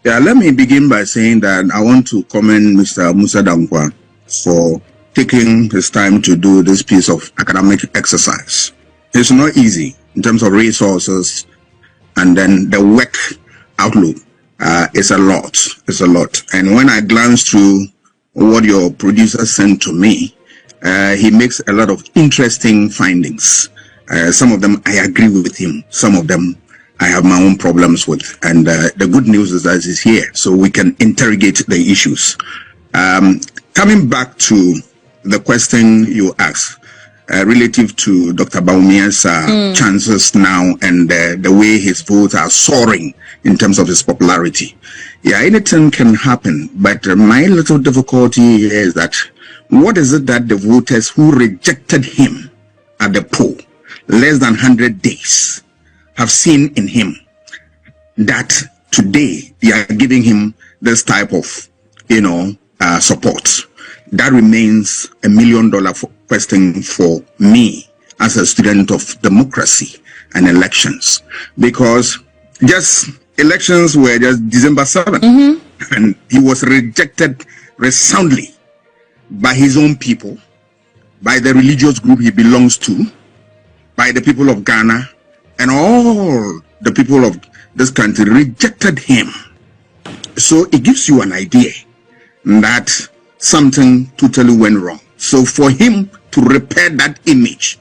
Yeah, let me begin by saying that I want to commend Mr. Musah Danquah for taking his time to do this piece of academic exercise. It's not easy in terms of resources, and then the work outlook is a lot. It's a lot. And when I glance through what your producer sent to me, he makes a lot of interesting findings. Some of them I agree with him. Some of them I have my own problems with. And the good news is that he's here, so we can interrogate the issues. Coming back to the question you asked, relative to Dr. Bawumia's chances now and the way his votes are soaring in terms of his popularity. Yeah, anything can happen, but my little difficulty is that what is it that the voters who rejected him at the poll less than 100 days have seen in him that today they are giving him this type of, support? That remains $1 million question for me as a student of democracy and elections, because just elections were just December 7th, and he was rejected resoundly by his own people, by the religious group he belongs to, by the people of Ghana, and all the people of this country rejected him. So it gives you an idea that something totally went wrong. So for him to repair that image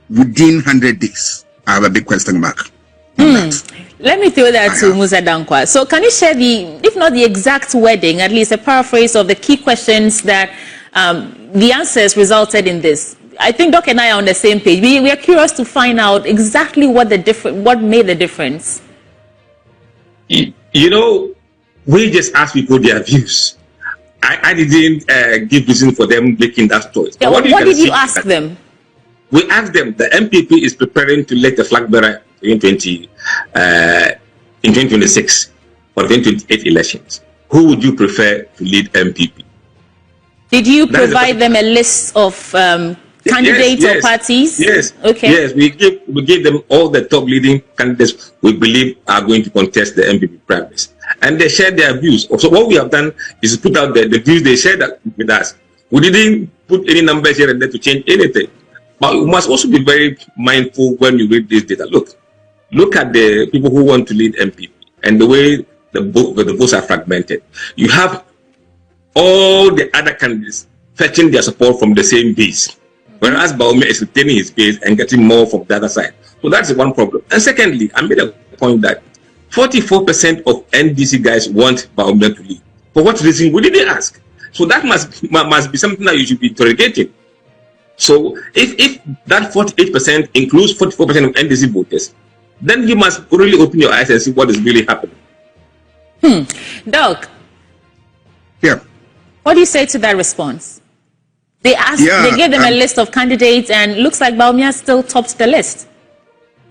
within 100 days, I have a big question mark on that. Let me throw that to Musah Danquah. So can you share if not the exact wording, at least a paraphrase of the key questions that the answers resulted in this? I think Doc and I are on the same page. We are curious to find out exactly what made the difference. We just asked people their views. I didn't give reason for them making that choice. Yeah, what did you ask them? We asked them, the MPP is preparing to elect a flag bearer in 2026 for 2028 elections. Who would you prefer to lead MPP? Did you provide them a list of candidates or parties? Yes. Okay. Yes, we gave them all the top leading candidates we believe are going to contest the MPP primaries. And they shared their views. So what we have done is put out the views they shared with us. We didn't put any numbers here and there to change anything. But you must also be very mindful when you read this data. Look at the people who want to lead MPP and the way the votes are fragmented. You have all the other candidates fetching their support from the same base, whereas Bawumia is retaining his base and getting more from the other side. So that's one problem. And secondly, I made a point that 44% of NDC guys want Bawumia to lead. For what reason? We didn't ask. So that must be something that you should be interrogating. So if that 48% includes 44% of NDC voters, then you must really open your eyes and see what is really happening. Doc. Yeah. What do you say to that response? They gave them a list of candidates, and looks like Bawumia still tops the list.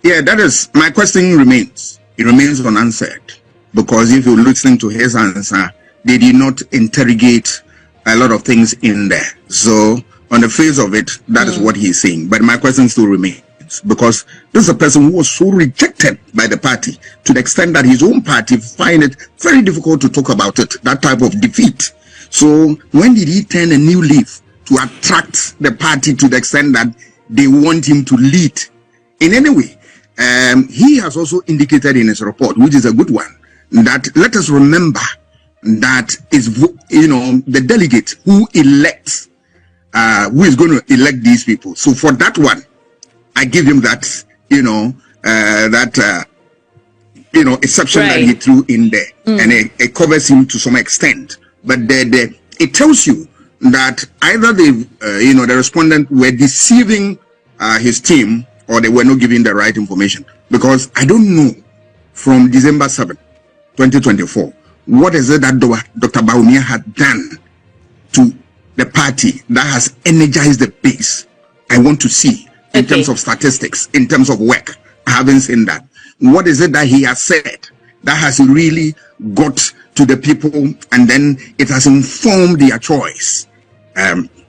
Yeah, that is, my question remains. It remains unanswered, because if you listen to his answer, they did not interrogate a lot of things in there. So on the face of it, that is what he's saying. But my question still remains, because this is a person who was so rejected by the party to the extent that his own party find it very difficult to talk about it, that type of defeat. So when did he turn a new leaf to attract the party to the extent that they want him to lead in any way? He has also indicated in his report, which is a good one, that let us remember that is, the delegate who elects, who is going to elect these people. So for that one, I give him that, exception that he threw in there, and it covers him to some extent. But it tells you that either the respondent were deceiving his team, or they were not giving the right information. Because I don't know, from December 7, 2024, what is it that Dr. Bawumia had done to the party that has energized the base? I want to see in terms of statistics, in terms of work. I haven't seen that. What is it that he has said that has really got to the people, and then it has informed their choice?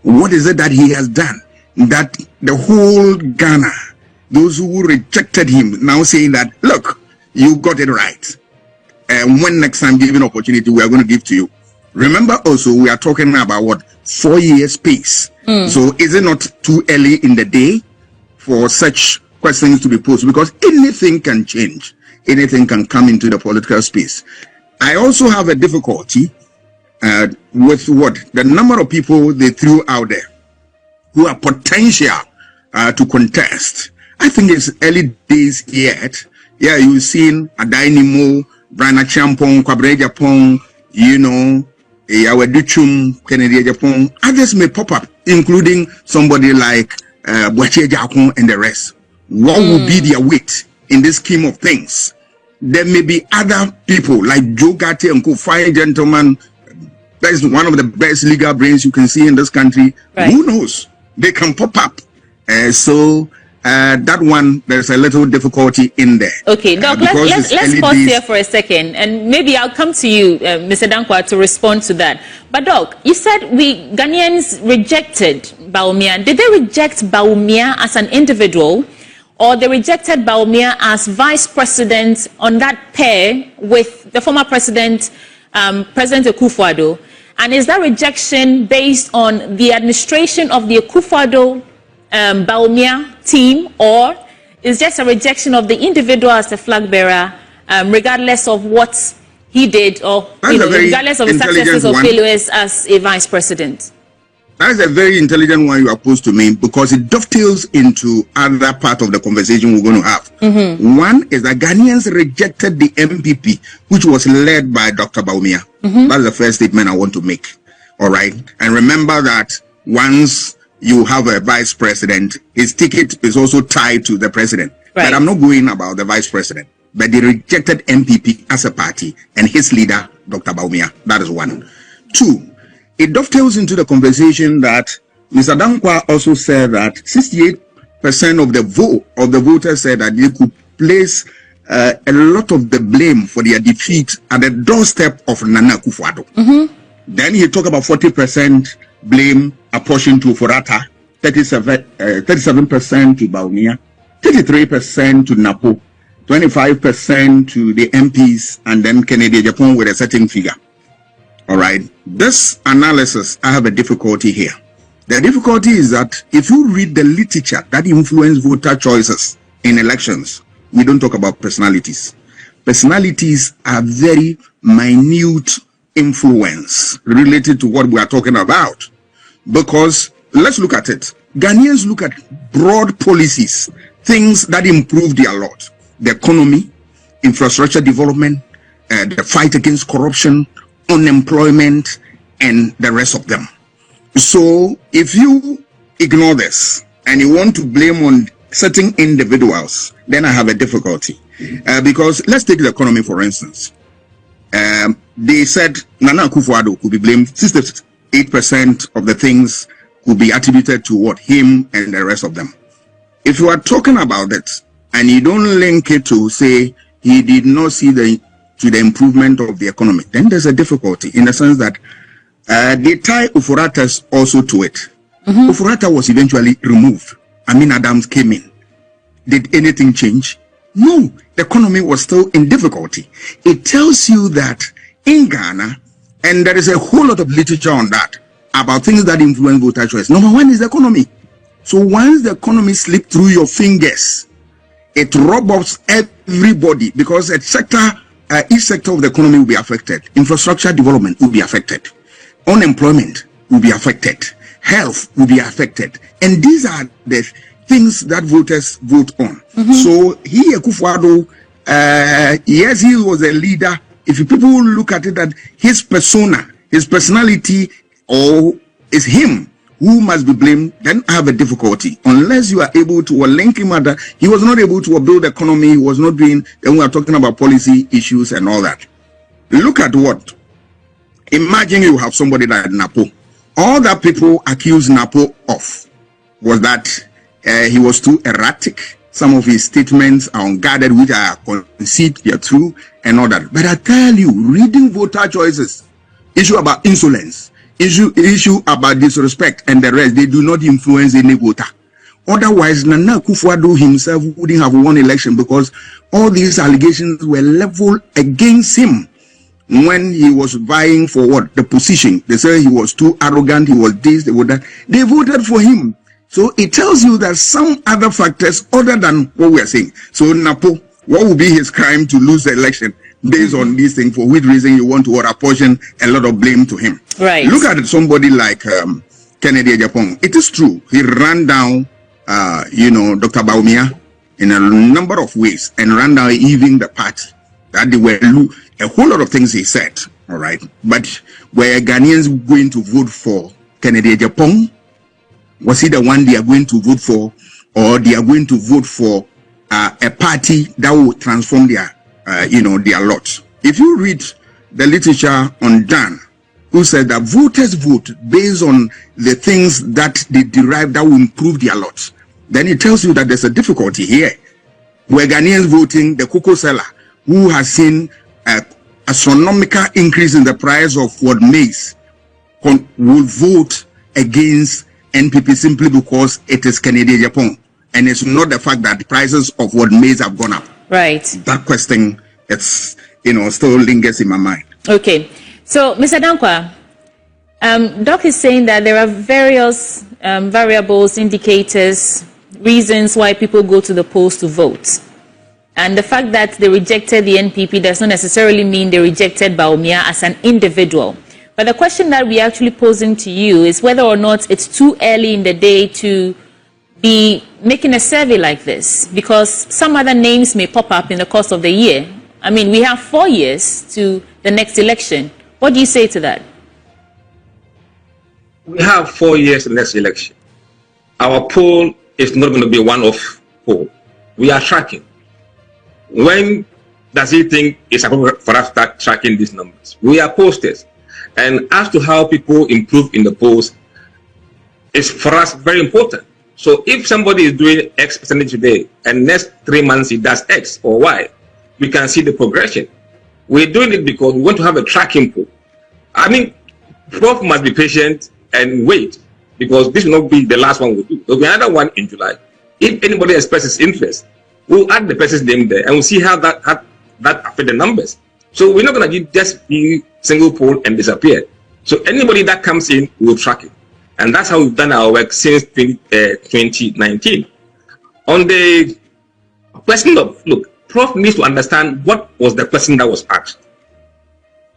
What is it that he has done that the whole Ghana, those who rejected him, now saying that, look, you got it right. when next time given opportunity, we are going to give to you. Remember also, we are talking about what 4 years pace. So is it not too early in the day for such questions to be posed? Because anything can change. Anything can come into the political space. I also have a difficulty with the number of people they threw out there who are potential to contest. I think it's early days yet. Yeah, you've seen Adainimo, Agyapong, Agyapong, Yaweduchum, Kennedy Agyapong. Others may pop up, including somebody like Agyapong and the rest. What will be their weight in this scheme of things? There may be other people like Joe Gatti and fine gentleman. That is one of the best legal brains you can see in this country. Right. Who knows? They can pop up. That one, there's a little difficulty in there. Okay, Doc, let's pause here for a second, and maybe I'll come to you, Mr. Danquah, to respond to that. But Doc, you said Ghanaians rejected Bawumia. Did they reject Bawumia as an individual, or they rejected Bawumia as vice president on that pair with the former president, President Akufo-Addo? And is that rejection based on the administration of the Akufo-Addo Bawumia team, or is just a rejection of the individual as the flag bearer, regardless of what he did, or regardless of the successes or failures as a vice president? That is a very intelligent one you are posed to me, because it dovetails into other part of the conversation we're going to have. One is that Ghanaians rejected the MPP, which was led by Dr. Bawumia. That's the first statement I want to make. All right. And remember that once you have a vice president, his ticket is also tied to the president. Right. But I'm not going about the vice president. But they rejected MPP as a party and his leader, Dr. Bawumia. That is one. Two, it dovetails into the conversation that Mr. Danquah also said that 68% of the voters said that they could place a lot of the blame for their defeat at the doorstep of Nana Akufo-Addo. Then he talked about 40% blame apportioned to Forata, 37% to Bawumia, 33% to Napo, 25% to the MPs, and then Kennedy Agyapong with a certain figure. All right. This analysis, I have a difficulty here. The difficulty is that if you read the literature that influence voter choices in elections, we don't talk about personalities. Personalities are very minute influence related to what we are talking about. Because let's look at it. Ghanaians look at broad policies, things that improve their lot. The economy, infrastructure development, the fight against corruption, unemployment, and the rest of them. So if you ignore this and you want to blame on certain individuals, then I have a difficulty. Because let's take the economy, for instance. They said Nana Akufo-Addo could be blamed. 68% of the things could be attributed to what? Him and the rest of them. If you are talking about it and you don't link it to say he did not see the improvement of the economy, then there's a difficulty in the sense that they tie Ufuratas also to it. Ufurata was eventually removed. Amin Adams came in. Did anything change? No, the economy was still in difficulty. It tells you that in Ghana, and there is a whole lot of literature on that, about things that influence voter choice. Number one is the economy. So once the economy slips through your fingers, it robs everybody, because each sector of the economy will be affected. Infrastructure development will be affected. Unemployment will be affected. Health will be affected. And these are the things that voters vote on. So he, Akufo-Addo, yes, he was a leader. If people look at it that his persona, his personality, or is him who must be blamed, then I have a difficulty. Unless you are able to link him at that, he was not able to build the economy, he was not doing, then we are talking about policy issues and all that. Look at what? Imagine you have somebody like Napo. All that people accuse Napo of was that he was too erratic. Some of his statements are unguarded, which are conceit, they are true, and all that. But I tell you, reading voter choices, issue about insolence, issue about disrespect, and the rest, they do not influence any voter. Otherwise, Nana Akufo-Addo himself wouldn't have won election, because all these allegations were leveled against him when he was vying for what? The position. They said he was too arrogant, he was this, they were that. They voted for him. So it tells you that some other factors other than what we are saying. So Napo, what would be his crime to lose the election based on this thing, for which reason you want to apportion a lot of blame to him? Right. Look at somebody like Kennedy Agyapong. It is true, he ran down Dr. Bawumia in a number of ways, and ran down even the party. That they were a whole lot of things he said, all right. But were Ghanaians going to vote for Kennedy Agyapong? Was he the one they are going to vote for, or they are going to vote for a party that will transform their lot? If you read the literature on Dan, who said that voters vote based on the things that they derive that will improve their lot, then it tells you that there's a difficulty here. Were Ghanaians voting the cocoa seller, who has seen an astronomical increase in the price of what maize, will vote against NPP simply because it is Kennedy Agyapong, and it's not the fact that the prices of what maize have gone up. Right. That question, it's still lingers in my mind. Okay, so Mr. Danquah, Doc is saying that there are various variables, indicators, reasons why people go to the polls to vote. And the fact that they rejected the NPP does not necessarily mean they rejected Bawumia as an individual. But the question that we're actually posing to you is whether or not it's too early in the day to be making a survey like this, because some other names may pop up in the course of the year. I mean, we have 4 years to the next election. What do you say to that? We have 4 years to the next election. Our poll is not going to be a one-off poll. We are tracking. When does he think it's appropriate for us to start tracking these numbers? We are posters. And as to how people improve in the polls is for us very important. So if somebody is doing X percentage today and next 3 months he does X or Y, we can see the progression. We're doing it because we want to have a tracking poll. I mean, Prof must be patient and wait, because this will not be the last one we'll do. There'll be another one in July. If anybody expresses interest, we'll add the person's name there and we'll see how that affects the numbers. So we're not going to just be single poll and disappear. So anybody that comes in, we'll track it. And that's how we've done our work since 2019. On the question of, look, Prof needs to understand what was the question that was asked.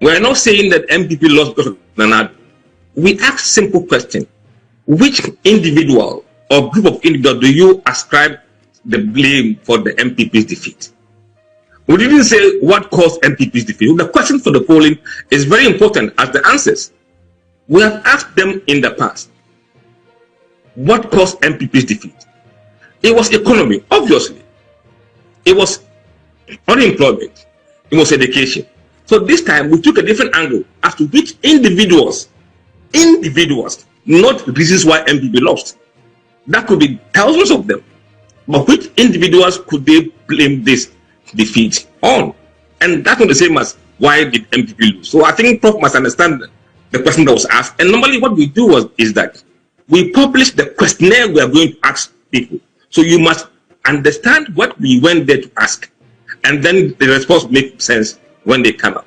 We're not saying that MPP lost because of Nana. We asked simple question. Which individual or group of individuals do you ascribe the blame for the MPP's defeat? We didn't say what caused MPP's defeat. The question for the polling is very important as the answers. We have asked them in the past, what caused MPP's defeat? It was economy, obviously. It was unemployment. It was education. So this time we took a different angle as to which individuals, not reasons why MPP lost. That could be thousands of them. But which individuals could they blame this defeat on? And that's not the same as why did MPP lose. So I think Prof must understand the question that was asked. And normally what we do is that we publish the questionnaire we are going to ask people. So you must understand what we went there to ask. And then the response makes sense when they come up.